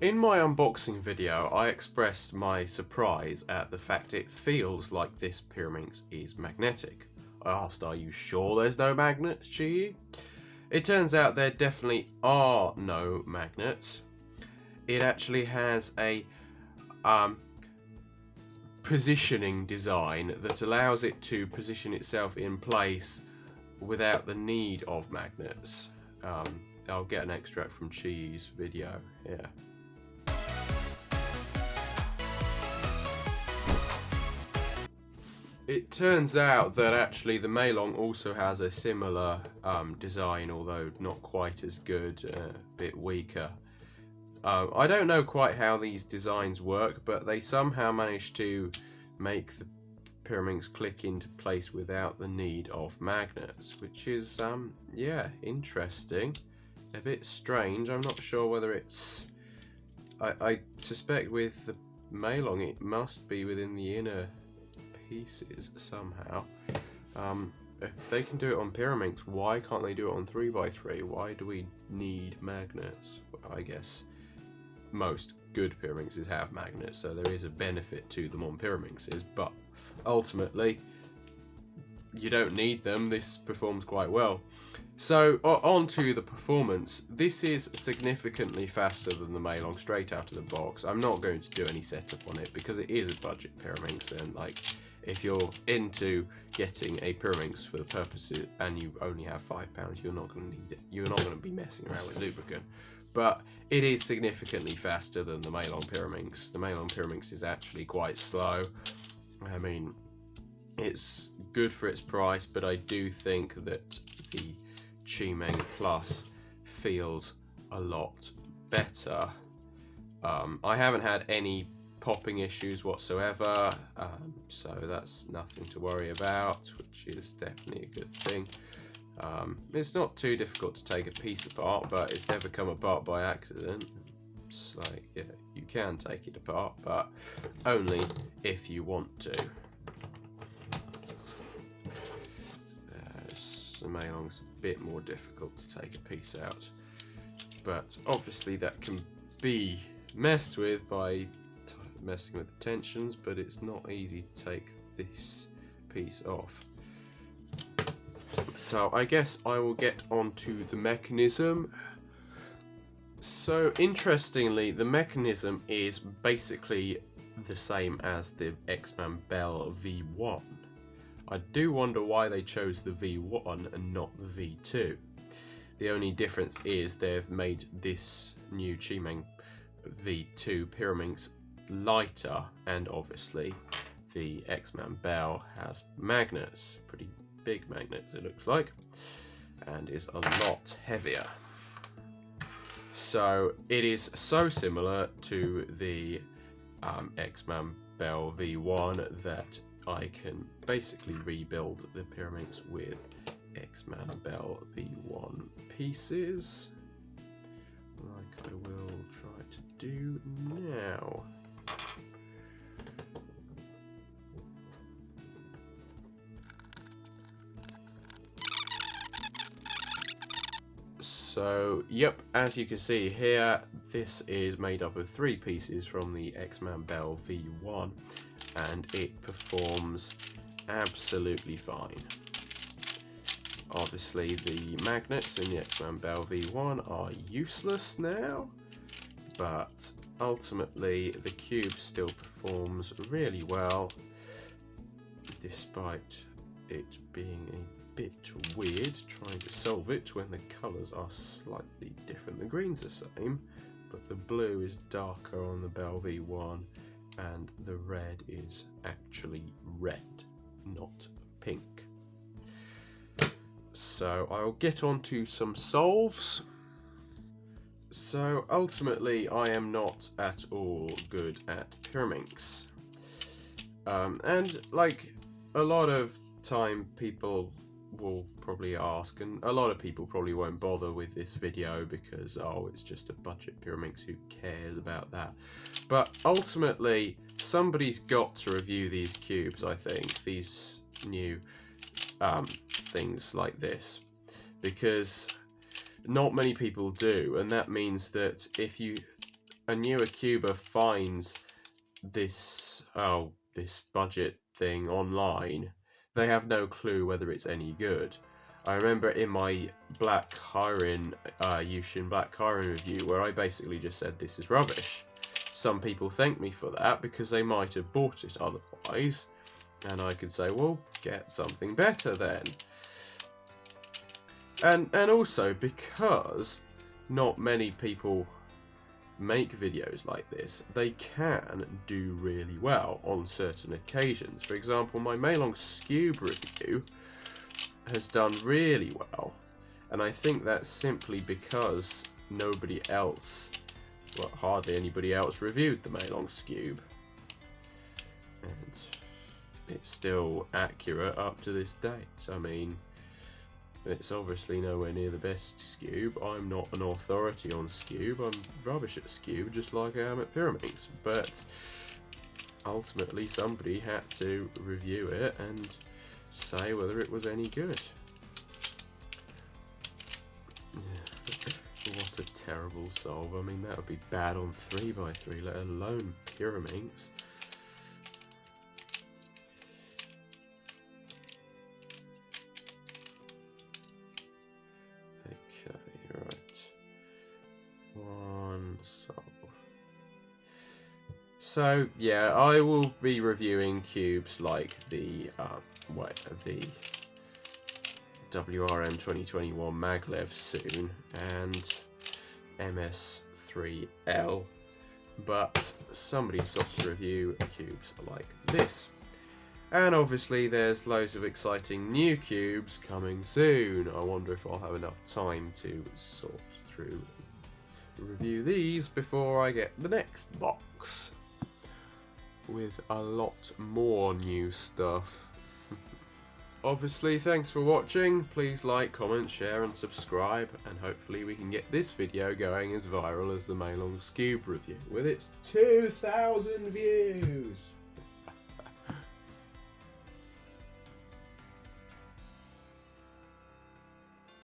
In my unboxing video, I expressed my surprise at the fact it feels like this Pyraminx is magnetic. I asked, are you sure there's no magnets, QiYi? It turns out there definitely are no magnets. It actually has a positioning design that allows it to position itself in place without the need of magnets. I'll get an extract from QiYi's video here. It turns out that actually the meilong also has a similar design, although not quite as good, a bit weaker. I don't know quite how these designs work, but they somehow managed to make the Pyraminx click into place without the need of magnets, which is, yeah, interesting. A bit strange. I'm not sure whether it's... I suspect with the meilong it must be within the inner pieces somehow. If they can do it on Pyraminx, why can't they do it on 3x3? Why do we need magnets? Well, I guess most good Pyraminxes have magnets, so there is a benefit to them on Pyraminxes, but ultimately you don't need them. This performs quite well. So on to the performance. This is significantly faster than the meilong straight out of the box. I'm not going to do any setup on it because it is a budget Pyraminx, and like, if you're into getting a Pyraminx for the purposes and you only have £5, you're not going to need it. You're not going to be messing around with lubricant. But it is significantly faster than the meilong Pyraminx. The meilong Pyraminx is actually quite slow. I mean, it's good for its price, but I do think that the QiMing Plus feels a lot better. I haven't had any popping issues whatsoever, so that's nothing to worry about, which is definitely a good thing. It's not too difficult to take a piece apart, but it's never come apart by accident. It's like, yeah, you can take it apart, but only if you want to. The meilong's a bit more difficult to take a piece out, but obviously that can be messed with by messing with the tensions, but it's not easy to take this piece off. So I guess I will get onto the mechanism. So interestingly, the mechanism is basically the same as the X-Man Bell V1. I do wonder why they chose the V1 and not the V2. The only difference is they've made this new QiMing V2 Pyraminx lighter, and obviously the X-Man Bell has magnets, pretty big magnets it looks like, and is a lot heavier. So it is so similar to the X-Man Bell V1 that I can basically rebuild the Pyraminx with X-Man Bell V1 pieces, like I will try to do now. So, yep, as you can see here, this is made up of 3 pieces from the X-Man Bell V1, and it performs absolutely fine. Obviously the magnets in the X-Man Bell V1 are useless now, but ultimately the cube still performs really well, despite it being a bit weird trying to solve it when the colours are slightly different. The green's the same, but the blue is darker on the Bell V1 and the red is actually red, not pink. So I'll get on to some solves. So ultimately I am not at all good at Pyraminx. And like a lot of time people will probably ask, and a lot of people probably won't bother with this video because, oh, it's just a budget Pyraminx, who cares about that? But ultimately somebody's got to review these cubes, I think, these new things like this, because not many people do, and that means that if you a newer cuber finds this budget thing online, they have no clue whether it's any good. I remember in my Yushin Black Kyrin review where I basically just said this is rubbish. Some people thank me for that because they might have bought it otherwise, and I could say, well, get something better then. And also because not many people make videos like this, they can do really well on certain occasions. For example, my meilong Scube review has done really well, and I think that's simply because nobody else, well, hardly anybody else reviewed the meilong Scube, and it's still accurate up to this date. I mean, it's obviously nowhere near the best Scube. I'm not an authority on Scube. I'm rubbish at Scube, just like I am at Pyraminx. But ultimately, somebody had to review it and say whether it was any good. What a terrible solve. I mean, that would be bad on 3x3, let alone Pyraminx. So yeah, I will be reviewing cubes like the WRM 2021 maglev soon and MS3L, but somebody's got to review cubes like this. And obviously there's loads of exciting new cubes coming soon. I wonder if I'll have enough time to sort through and review these before I get the next box with a lot more new stuff. Obviously, thanks for watching. Please like, comment, share and subscribe, and hopefully we can get this video going as viral as the meilong Scube review with its 2,000 views.